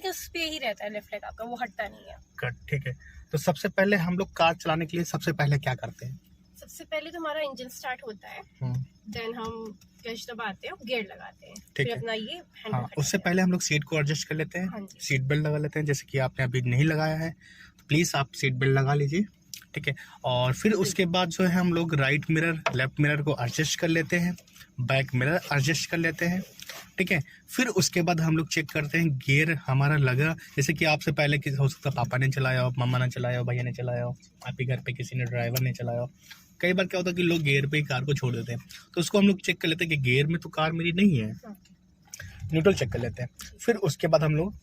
Automatic पे ही रहता है लेफ्ट लेग आपका, वो हटता नहीं है। कट, ठीक है। तो सबसे पहले हम लोग कार चलाने के लिए सबसे पहले क्या करते हैं? सबसे पहले तो हमारा इंजन स्टार्ट होता है, देन हम क्लच दबाते हैं, गियर लगाते हैं, ठीक फिर है। अपना ये हैंडल। हाँ, उससे पहले हम लोग सीट को एडजस्ट कर लेते हैं। हाँ जी। सीट बेल्ट लगा लेते हैं, जैसे कि आपने अभी नहीं लगाया है तो प्लीज़ आप सीट बेल्ट लगा लीजिए, ठीक है। और फिर उसके बाद जो है हम लोग राइट मिरर लेफ्ट मिरर को एडजस्ट कर लेते हैं, बैक मिरर एडजस्ट कर लेते हैं, ठीक है। फिर उसके बाद हम लोग चेक करते हैं गियर हमारा लगा, जैसे कि आपसे पहले किसी हो सकता पापा ने चलाया हो, मम्मा ने चलाया हो, भैया ने चलाया हो, आपके घर पे किसी ने ड्राइवर ने चलाया हो। कई बार क्या होता है कि लोग गियर पे ही कार को छोड़ देते हैं, तो उसको हम लोग चेक कर लेते हैं कि गियर में तो कार मेरी नहीं है, न्यूट्रल चेक कर लेते हैं। फिर उसके बाद हम लोग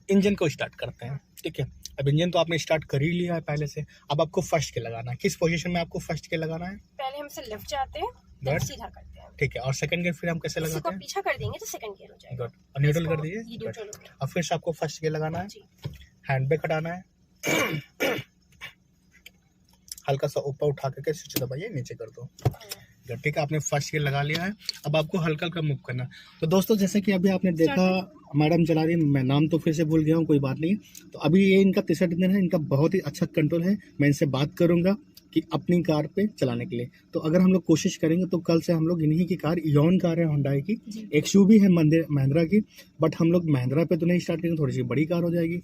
इंजन को स्टार्ट करते हैं, ठीक है। अब इंजन तो आपने स्टार्ट कर ही लिया है पहले से, अब आपको फर्स्ट के लगाना है। किस पोजीशन में आपको फर्स्ट के लगाना है? पहले हम से लेफ्ट जाते हैं, फिर सीधा करते हैं, ठीक है। और सेकंड गियर फिर हम कैसे लगाते हैं? पीछा कर देंगे तो सेकंड गियर हो जाएगा। गुड। और न्यूट्रल कर दीजिए। ये न्यूट्रल हो गया। अब फिर से आपको फर्स्ट गियर लगाना है, हैंड ब्रेक हटाना है, हल्का सा ऊपर उठा करके स्विच दबाइए, नीचे कर दो, ठीक है। आपने फर्स्ट गियर लगा लिया है, अब आपको हल्का हल्का मूव करना। तो दोस्तों जैसे कि अभी आपने देखा मैडम चला रही है, मैं नाम तो फिर से भूल गया हूँ, कोई बात नहीं। तो अभी ये इनका तीसरा दिन है, इनका बहुत ही अच्छा कंट्रोल है। मैं इनसे बात करूंगा कि अपनी कार पे चलाने के लिए, तो अगर हम लोग कोशिश करेंगे तो कल से हम लोग इन्हीं की कार, इयॉन कार है हुंडई की, एक शू भी है महिंद्रा की, बट हम लोग महिंद्रा पे तो नहीं स्टार्ट करेंगे, थोड़ी सी बड़ी कार हो जाएगी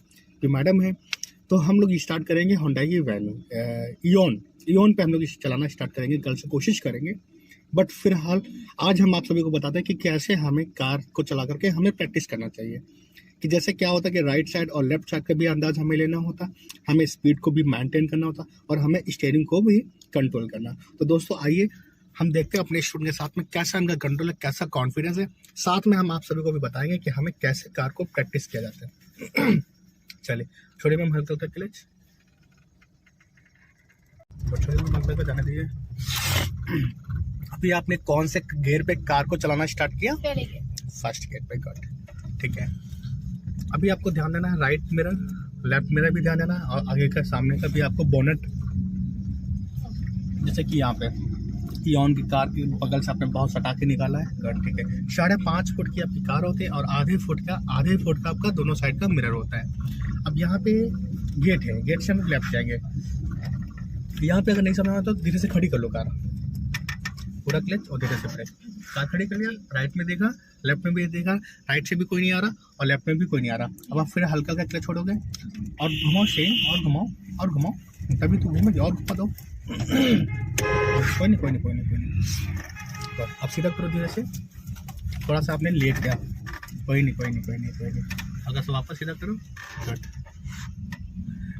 जो मैडम है। तो हम लोग स्टार्ट करेंगे हुंडई की वेन्यू, इयॉन पे हम लोग चलाना स्टार्ट करेंगे, कल से कोशिश करेंगे। बट फिलहाल आज हम आप सभी को बताते हैं कि कैसे हमें कार को चला करके हमें प्रैक्टिस करना चाहिए, कि जैसे क्या होता है कि राइट साइड और लेफ्ट साइड का भी अंदाज हमें लेना होता, हमें स्पीड को भी मेंटेन करना होता और हमें स्टीयरिंग को भी कंट्रोल करना। तो दोस्तों आइए हम देखते हैं अपने स्टूडेंट के साथ में कैसा इनका कंट्रोल है, कैसा कॉन्फिडेंस है। साथ में हम आप सभी को भी बताएंगे कि हमें कैसे कार को प्रैक्टिस किया जाता है। चलिए छोड़िए मैम हल्का हल्का क्लच, तो जाने दीजिए। अभी आपने कौन से गियर पे कार को चलाना स्टार्ट किया? फर्स्ट गियर पे, गुड, ठीक है। अभी आपको ध्यान देना है राइट मिरर लेफ्ट मिरर भी ध्यान देना है, और आगे का सामने का भी आपको बोनेट, जैसे कि यहाँ पे इयॉन की कार के बगल से आपने बहुत सटा के निकाला है, गुड, ठीक है। 5.5 फुट की आपकी कार होती है और आधे फुट का आपका दोनों साइड का मिरर होता है। अब यहाँ पे गेट है, गेट से हम लेफ्ट जाएंगे। यहाँ पे अगर नहीं समझ आता तो धीरे से खड़ी कर लो कार, पूरा क्लच और धीरे से ब्रेक, कार खड़ी कर लिया, राइट में देखा, लेफ्ट में भी देखा, राइट से भी कोई नहीं आ रहा और लेफ्ट में भी कोई नहीं आ रहा। अब आप फिर हल्का का क्लच छोड़ोगे और घुमाओ, सेम और घुमाओ और घुमाओ, तभी तो घूमेगी, और घुमा दो, कोई नहीं। तो अब सीधा करो धीरे से, थोड़ा सा आपने लेट गया, कोई नहीं, अगर से वापस सीधा करो, गुड।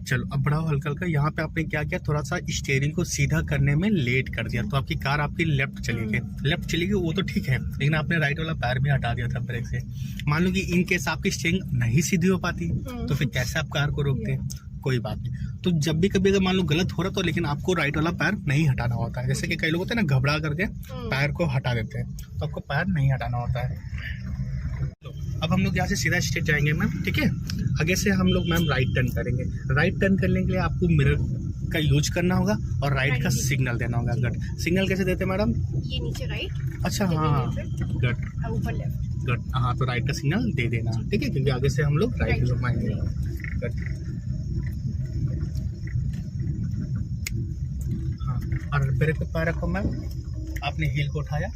चलो अब बढ़ाओ हल्का हल्का। यहाँ पे आपने क्या किया, थोड़ा सा स्टीयरिंग को सीधा करने में लेट कर दिया, तो आपकी कार आपकी लेफ्ट चली गई, वो तो ठीक है, लेकिन आपने राइट वाला पैर भी हटा दिया था ब्रेक से। मान लो कि इन केस आपकी स्टीयरिंग नहीं सीधी हो पाती तो फिर कैसे आप कार को रोकते? कोई बात नहीं। तो जब भी कभी अगर मान लो गलत हो रहा तो लेकिन आपको राइट वाला पैर नहीं हटाना होता है, जैसे कि कई लोग होते हैं ना घबरा करके पैर को हटा देते हैं, तो आपको पैर नहीं हटाना होता है। अब हम लोग यहाँ से सीधा स्ट्रेट जाएंगे मैम, ठीक है। आगे से हम लोग मैम राइट टर्न करेंगे। राइट टर्न करने के लिए आपको मिरर का यूज करना होगा और राइट का सिग्नल देना होगा। गुड। सिग्नल कैसे देते हैं मैडम? ये नीचे राइट, अच्छा हाँ, गुड, ऊपर लेफ्ट, गुड। हाँ तो राइट का सिग्नल दे देना, ठीक है, क्योंकि आगे से हम लोग राइट घुमाएंगे। गुड। हाँ, और ब्रेक पे पैर रखो मैम। आपने हील को उठाया,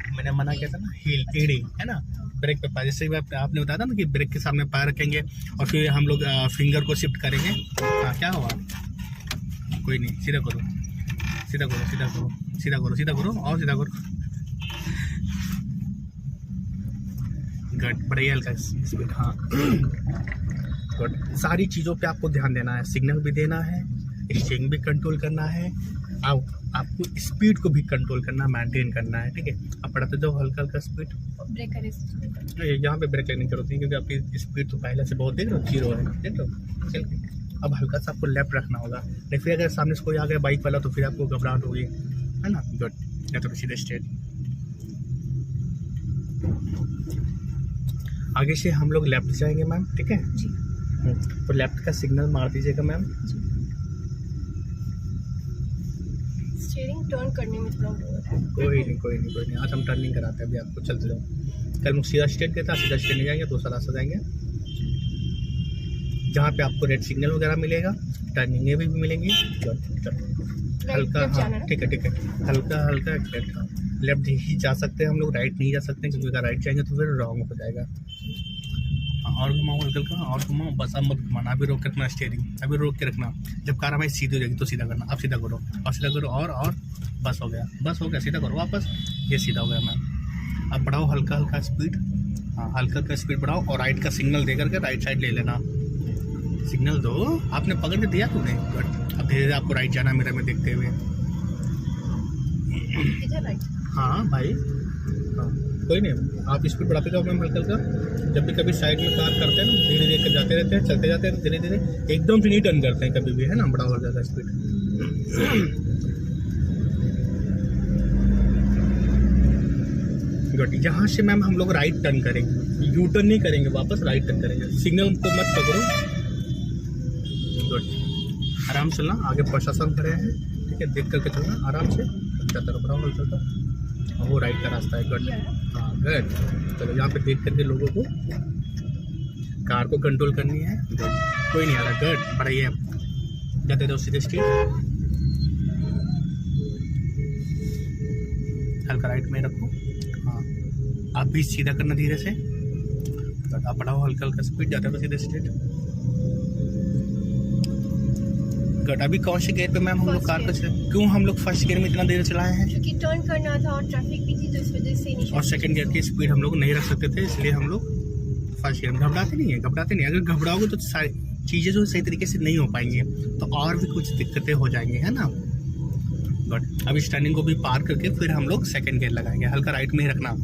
मैंने मना किया था ना, हील एड़ी है ना, ब्रेक पे पैर, जैसे आपने बताया था ना कि ब्रेक के सामने पैर रखेंगे और फिर हम लोग फिंगर को शिफ्ट करेंगे। हाँ क्या हुआ? कोई नहीं, सीधा करो और सीधा करो। गुड, बढ़िया, हल्का स्पीड, हाँ गुड। सारी चीज़ों पे आपको ध्यान देना है, सिग्नल भी देना है, स्टीयरिंग भी कंट्रोल करना है, आपको स्पीड को भी कंट्रोल करना, मेंटेन करना है, ठीक है। अब बढ़ाते जाओ हल्का स्पीड, यहाँ पे ब्रेक लगने की जरूरत नहीं क्योंकि आपकी स्पीड तो पहले से बहुत, देख लो 0 है, देख लो। चल अब हल्का सा आपको लेफ्ट रखना होगा, नहीं फिर अगर सामने से कोई आ गया बाइक वाला तो फिर आपको घबराहट होगी, है ना। गुड, या तो सीधे स्ट्रेट। आगे से हम लोग लेफ्ट जाएंगे मैम, ठीक है जी। तो लेफ्ट का सिग्नल मार दीजिएगा मैम। स्टीयरिंग टर्न करने में थोड़ा वो होता है। कोई नहीं, आज हम टर्निंग कराते हैं अभी आपको, चलते जाओ। कल मुझे सीधा स्ट्रेट देता, सीधा स्ट्रेट नहीं जाएंगे, दूसरा रास्ता जाएंगे। जहाँ पे आपको रेड सिग्नल वगैरह मिलेगा, टर्निंगें भी मिलेंगी। हल्का, हाँ ठीक है ठीक है, हल्का हल्का लेफ्ट ही जा सकते हैं हम लोग, राइट नहीं जा सकते क्योंकि अगर राइट जाएंगे तो फिर रॉन्ग हो जाएगा। और घुमाओ अंकल का, और घुमाओ, बस अब मत घुमाना, अभी रोक के रखना स्टीयरिंग, अभी रोक के रखना। जब कार हमारी सीधी हो जाएगी तो सीधा करना, अब सीधा करो और सीधा करो, और बस हो गया, बस हो गया, सीधा करो वापस, ये सीधा हो गया मैम। अब बढ़ाओ हल्का हल्का स्पीड, हाँ हल्का हल्का स्पीड बढ़ाओ और राइट का सिग्नल दे करके राइट साइड ले लेना। सिग्नल दो, आपने पकड़ के दिया तूने, अब धीरे धीरे आपको राइट जाना मिरर में देखते हुए। हाँ भाई, हाँ कोई नहीं, आप स्पीड बढ़ाते जाओ मैम हल्का हल्का। जब भी कभी साइड में कार करते हैं ना, धीरे धीरे जाते रहते हैं, चलते जाते हैं धीरे धीरे, एकदम से नहीं टर्न करते हैं कभी भी, है ना, बढ़ाओ हल्का हल्का स्पीड। गुड, यहाँ से मैम हम लोग राइट टर्न करेंगे, यू टर्न नहीं करेंगे, वापस राइट टर्न करेंगे। सिग्नल को मत पकड़ो, गुड, आराम से चलना, आगे प्रशासन खड़े हैं, ठीक है, देख करके चलना आराम से, बढ़ाओ हल्का हल्का, वो राइट का रास्ता है। गुड, हाँ गुड, चलो यहाँ पे देख करके लोगों को कार को कंट्रोल करनी है। गुड, कोई नहीं आ रहा, गुड, बढ़ाइए, जाते रहो सीधे स्ट्रीट, हल्का राइट में रखो, हाँ आप भी सीधा करना धीरे से, आप बढ़ाओ हल्का हल्का स्पीड, जाते रहो सीधे स्ट्रीट। गुड, अभी कौन से गेयर पे मैम हम लोग कार को क्यों हम लोग फर्स्ट गियर में इतना देर चलाए हैं? क्योंकि टर्न करना था और ट्रैफिक भी थी तो इस वजह से नहीं, और सेकंड गियर की स्पीड हम लोग नहीं रख सकते थे, इसलिए हम लोग फर्स्ट गियर में। घबराते नहीं है, घबराते नहीं, अगर घबराओगे तो सारी चीज़ें जो सही तरीके से नहीं हो पाएंगी, तो और भी कुछ दिक्कतें हो जाएंगी, है ना। गुड, अब इस टर्निंग को भी पार करके फिर हम लोग सेकंड गियर लगाएंगे, हल्का राइट में ही रखना।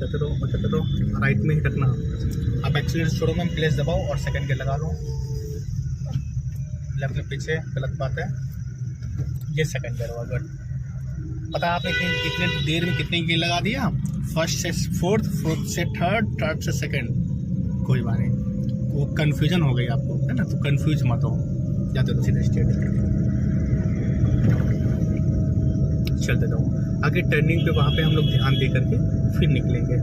चलते रहो, राइट में ही रखना। अब एक्सीलरेटर छोड़ो मैम, क्लच दबाओ और सेकंड गियर लगा लो। लेफ्ट में पीछे गलत बात है, ये सेकंड गियर होगा। गुड, पता आपने कितने देर में कितने गियर लगा दिया? फर्स्ट से फोर्थ, फोर्थ से थर्ड, थर्ड से सेकंड, कोई बात नहीं, वो कन्फ्यूजन हो गई आपको, है ना, तो कन्फ्यूज मत हो, जाते रहो सीधे स्ट्रेट, चलते रहो। आगे टर्निंग पे वहाँ पे हम लोग ध्यान दे करके फिर निकलेंगे।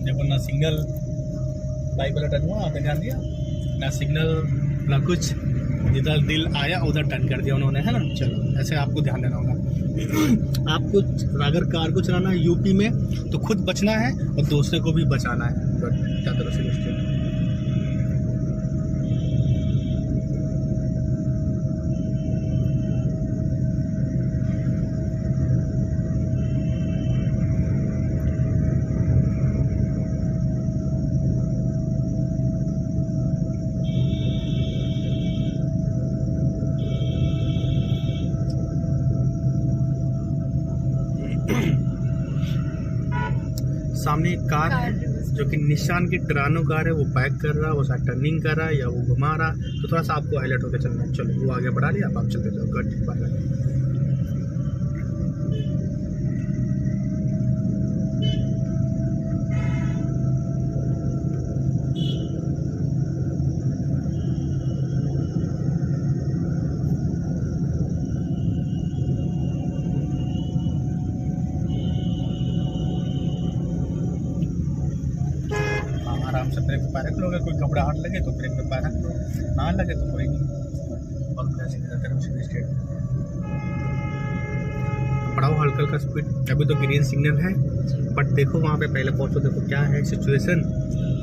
देखो ना सिग्नल, बाइक वाला टर्न हुआ, आपने ध्यान दिया ना, सिग्नल ना कुछ, जिधर दिल आया उधर टर्न कर दिया उन्होंने, है ना। चलो ऐसे आपको ध्यान देना होगा। आपको अगर कार को चलाना है यूपी में तो खुद बचना है और दूसरे को भी बचाना है। क्या तरह से सामने एक कार है जो कि निशान की टरानो कार है, वो बैक कर रहा है, वो शायद टर्निंग कर रहा है या वो घुमा रहा है, तो थोड़ा सा आपको हाईलाइट होकर चलना है। चलो वो आगे बढ़ा लिया, अब आप चलते जाओ। Good, bye. आराम से ब्रेक पे पैर रख लो, अगर कोई घबराहट लगे तो ब्रेक पे पैर रख लो, ना लगे तो कोई नहीं, और ऐसे सीधे स्ट्रेट बढ़ाओ हल्का हल्का स्पीड। अभी तो ग्रीन सिग्नल है, बट देखो वहाँ पे पहले पहुँचो, देखो क्या है सिचुएशन,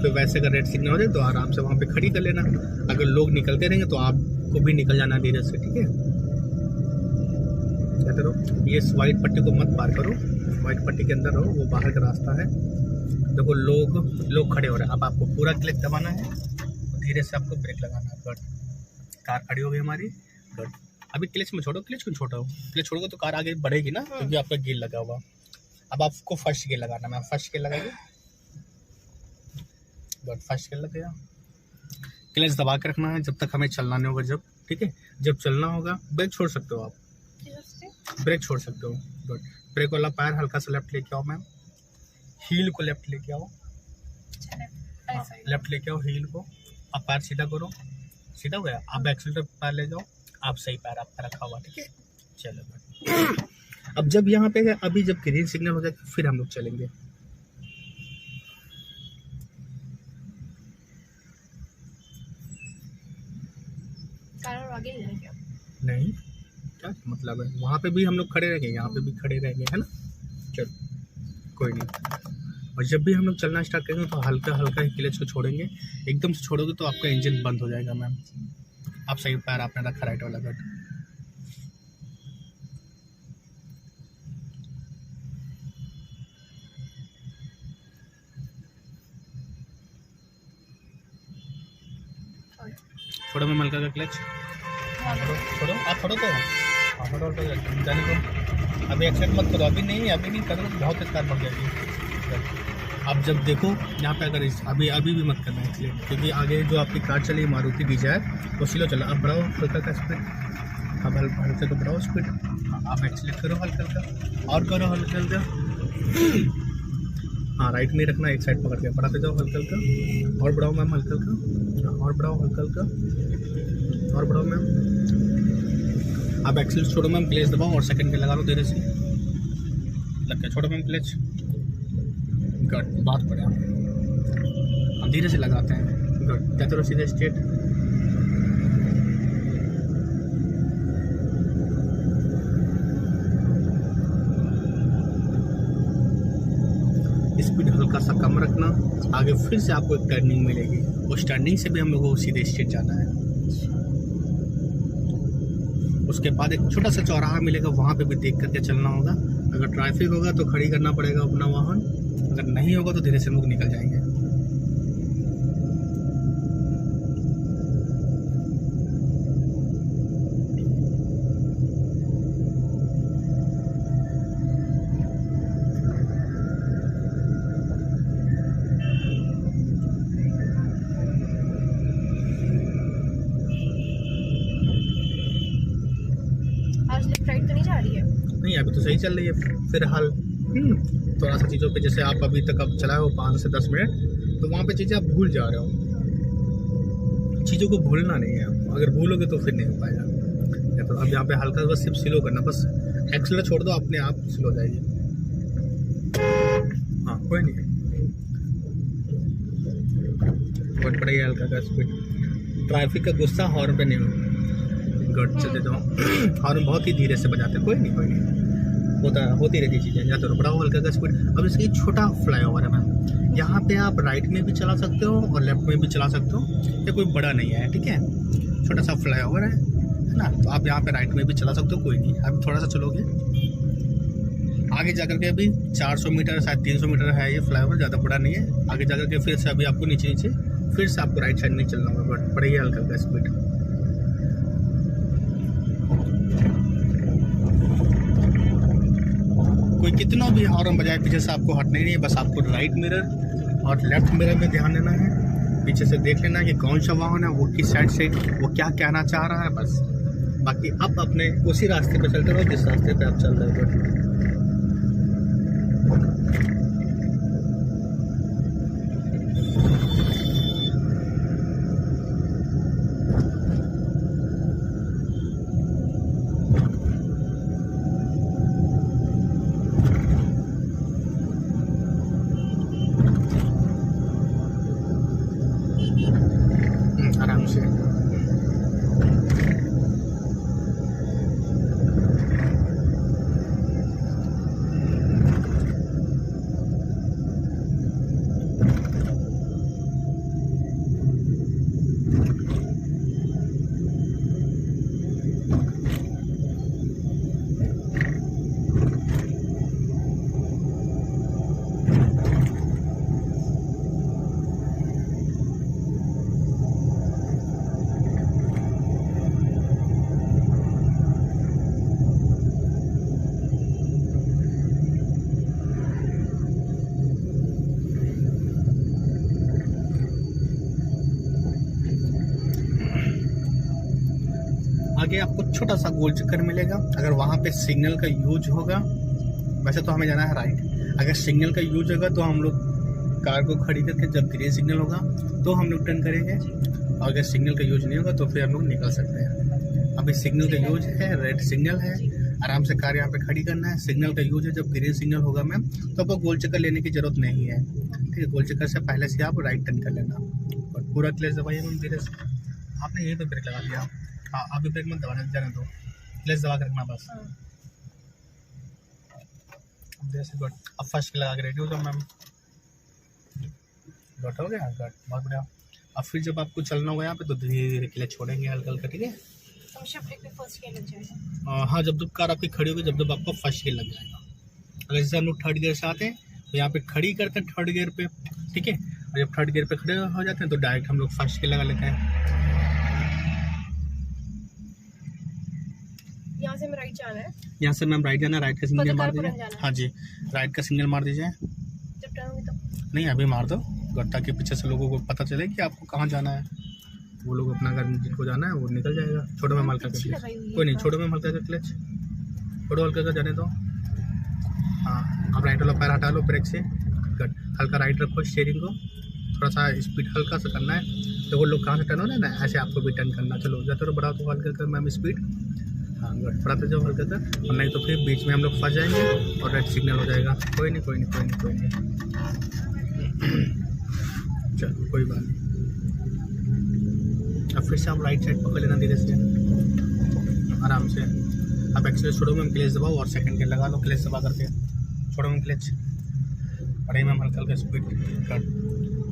फिर वैसे अगर रेड सिग्नल हो जाए तो आराम से वहाँ पे खड़ी कर लेना। अगर लोग निकलते रहेंगे तो आपको भी निकल जाना धीरे से, ठीक है। कहते रहो, ये वाइट पट्टी को मत पार करो, वाइट पट्टी के अंदर रहो, वो बाहर का रास्ता है। देखो लोग खड़े हो रहे हैं, अब आपको पूरा क्लिक दबाना है, धीरे से आपको ब्रेक लगाना है। गुड, कार खड़ी हो गई हमारी। गुड, अभी क्लच में छोड़ो, क्लच क्यों छोड़ो, क्लच छोड़ोगे तो कार आगे बढ़ेगी ना, क्योंकि आपका गियर लगा हुआ। अब आपको फर्स्ट गियर लगाना है, फर्स्ट गियर लगाइए। गुड, फर्स्ट गियर लग गया। क्लच दबा के रखना है जब तक हमें चलना नहीं होगा, जब ठीक है, जब चलना होगा ब्रेक छोड़ सकते हो आप, ब्रेक छोड़ सकते हो। गुड, ब्रेक वाला पैर हल्का सा लेफ्ट लेके आओ मैम, हील को लेफ्ट लेके आओ, लेफ्ट लेके आओ हील को, अब पैर सीधा करो, सीधा हो गया। आप एक्सीलेटर पैर ले जाओ, आप सही पैर आपका रखा हुआ, ठीक है। चलो अब जब यहाँ पे अभी जब ग्रीन सिग्नल हो जाएगा फिर हम लोग चलेंगे। आगे नहीं, नहीं क्या मतलब है, वहाँ पे भी हम लोग खड़े रहेंगे, यहाँ पे भी खड़े रहेंगे, है ना। चलो कोई नहीं। और जब भी हम लोग चलना स्टार्ट करेंगे तो हल्का हल्का ही क्लच को छोड़ेंगे, एकदम से छोड़ोगे तो आपका इंजन बंद हो जाएगा। मैम आप सही पैर आपने रखा राइट वाला गट। छोड़ो मैम हल्का का क्लच, छोड़ो आप छोड़ो तो छोड़ो जाने को। अभी एक्सेप्ट मत करो, अभी नहीं करो तो बहुत कार बढ़ जाएगी। आप जब देखो यहाँ पे अगर अभी भी मत करना एक्सीलेंट, क्योंकि आगे जो आपकी कार चली मारुति डिजायर वो स्लो चला। अब बढ़ाओ हल्का का स्पीड, अब हल्का तो बढ़ाओ स्पीड, आप एक्सीलेंट करो हल्का हल्का और करो हल्का हल्का। हाँ राइट में रखना, एक साइड पकड़ के बढ़ाते जाओ हल्का हल्का, और बढ़ाओ मैम हल्का हल्का, और बढ़ाओ हल्का हल्का, और बढ़ाओ मैम। आप एक्सीलेंट छोड़ो मैम, क्लच दबाओ और सेकंड पे लगा लो धीरे से, लग के छोड़ो मैम क्लच। गुड, बहुत बढ़िया। हम धीरे से लगाते हैं। गुड, जाते रहो सीधे स्ट्रेट। स्पीड हल्का सा कम रखना, आगे फिर से आपको एक टर्निंग मिलेगी, उस टर्निंग से भी हम लोगों को सीधे स्ट्रेट जाना है। उसके बाद एक छोटा सा चौराहा मिलेगा, वहाँ पे भी देख करके चलना होगा। अगर ट्रैफिक होगा तो खड़ी करना पड़ेगा अपना वाहन, अगर नहीं होगा तो धीरे से लोग निकल जाएंगे। नहीं अभी तो सही चल रही है फिलहाल। थोड़ा सा चीज़ों पे जैसे आप अभी तक अब चलाए हो 5 से 10 मिनट, तो वहाँ पे चीज़ें आप भूल जा रहे हो। चीज़ों को भूलना नहीं है, अगर भूलोगे तो फिर नहीं हो पाएगा। या तो अब यहाँ पे हल्का बस सिर्फ स्लो करना, बस एक्सीलरेटर छोड़ दो, अपने आप स्लो हो जाएगी। हाँ कोई नहीं, बहुत बढ़िया हल्का का स्पीड। ट्रैफिक का गुस्सा हॉर्न पे नहीं हो, गट चलते जाओ। हॉर्न बहुत ही धीरे से बजाते, कोई नहीं होती रहती चीज़ें। या तो बढ़ाओ हल्का का स्पीड। अब इसकी छोटा फ्लाईओवर है मैम, यहाँ पे आप राइट में भी चला सकते हो और लेफ्ट में भी चला सकते हो, ये कोई बड़ा नहीं है, ठीक है। छोटा सा फ्लाईओवर है ना, तो आप यहाँ पे राइट में भी चला सकते हो, कोई नहीं। अभी थोड़ा सा चलोगे आगे जाकर के, अभी 400 मीटर शायद 300 मीटर है ये फ्लाईओवर, ज़्यादा बड़ा नहीं है। आगे जाकर के फिर से अभी आपको नीचे फिर से आपको राइट साइड में चलना होगा, बट बढ़िया हल्का का स्पीड। कोई कितना भी हॉर्न बजाए पीछे से आपको हटना ही नहीं है, बस आपको राइट मिरर और लेफ्ट मिरर में ध्यान देना है। पीछे से देख लेना है कि कौन सा वाहन है, वो किस साइड से वो क्या कहना चाह रहा है, बस। बाकी आप अपने उसी रास्ते पे चलते रहो जिस रास्ते पे आप चल रहे हो। आराम से। आगे आपको छोटा सा गोल चक्कर मिलेगा, अगर वहाँ पे सिग्नल का यूज होगा, वैसे तो हमें जाना है राइट, अगर सिग्नल का यूज होगा तो हम लोग कार को खड़ी करके जब ग्रीन सिग्नल होगा तो हम लोग टर्न करेंगे, और अगर सिग्नल का यूज नहीं होगा तो फिर हम लोग निकल सकते हैं। अभी सिग्नल का यूज है, रेड सिग्नल है, आराम से कार यहाँ पे खड़ी करना है। सिग्नल का यूज है, जब ग्रीन सिग्नल होगा मैम तो आपको गोल चक्कर लेने की जरूरत नहीं है, ठीक है। गोल चक्कर से पहले से आप राइट टर्न कर लेना और पूरा क्लच दबाइए मैम धीरे से। आपने यहीं पे ब्रेक लगा दिया, हाँ अभी ब्रेक मत दबाना, जाने दो, क्लच दबा कर रखना बस। जैसे गुड, अब फर्स्ट के लगा के रेडी हो जाओ मैम। गुड हो गया, गुड, बहुत बढ़िया। अब फिर जब आपको चलना होगा यहाँ पे तो धीरे धीरे क्लच छोड़ेंगे हल्का हल्का, ठीक है। फर्स्ट गियर लग जाएगा। हाँ, जब जब कार आपकी खड़ी होगी जब आपको फर्स्ट गियर लग जाएगा। अगर जैसे हम लोग थर्ड गियर से आते हैं तो यहाँ पे खड़ी करते हैं थर्ड गियर पे, ठीक है। और जब थर्ड गियर पे खड़े हो जाते हैं तो डायरेक्ट हम लोग फर्स्ट गियर लगा लेते हैं। यहाँ से हमें राइट जाना है, यहाँ से मैम राइट जाना है, राइट का सिग्नल मार जाना दीजिए। है। हाँ जी, राइट का सिग्नल मार दीजिए। जब टर्न होगी तो नहीं अभी मार दो, ताकि पीछे से लोगों को पता चले कि आपको कहाँ जाना है। वो लोग अपना अगर जिनको जाना है वो निकल जाएगा। छोड़ो मैम हल्का का क्लच, कोई नहीं, छोड़ो मैम हल्का का क्लच, छोड़ो हल्का का, जाने दो। हाँ, अब राइट वाला पैर हटा लो ब्रेक से, कट हल्का राइट रखो स्टीयरिंग को, थोड़ा सा स्पीड हल्का सा करना है। तो वो लोग कहाँ से टर्न हो रहे हैं ना, ऐसे आपको भी टर्न करना। चलो जाते रहो, बढ़ाओ तो हल्का कर मैम स्पीड, हाँ गुड, बढ़ाते जाओ हल्का कर, और नहीं तो फिर बीच में हम लोग फंस जाएंगे और रेड सिग्नल हो जाएगा। कोई नहीं कोई नहीं कोई नहीं कोई नहीं, चलो कोई बात नहीं। अब फिर से आप राइट साइड पकड़ लेना धीरे से, आराम से। अब एक्सीलेटर छोड़ो मैम, क्लच दबाओ और सेकंड गियर लगा लो, क्लच दबा करके छोड़ो मैम क्लच, बढ़ाइए मैम हल्का हल्का स्पीड कर।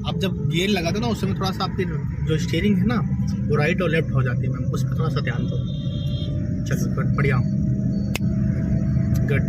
अब जब गियर लगा दो ना उस समय थोड़ा सा आपकी जो स्टीयरिंग है ना वो राइट और लेफ्ट हो जाती है मैम, उस पर थोड़ा सा ध्यान दो। चलो गुड, बढ़िया, गुड।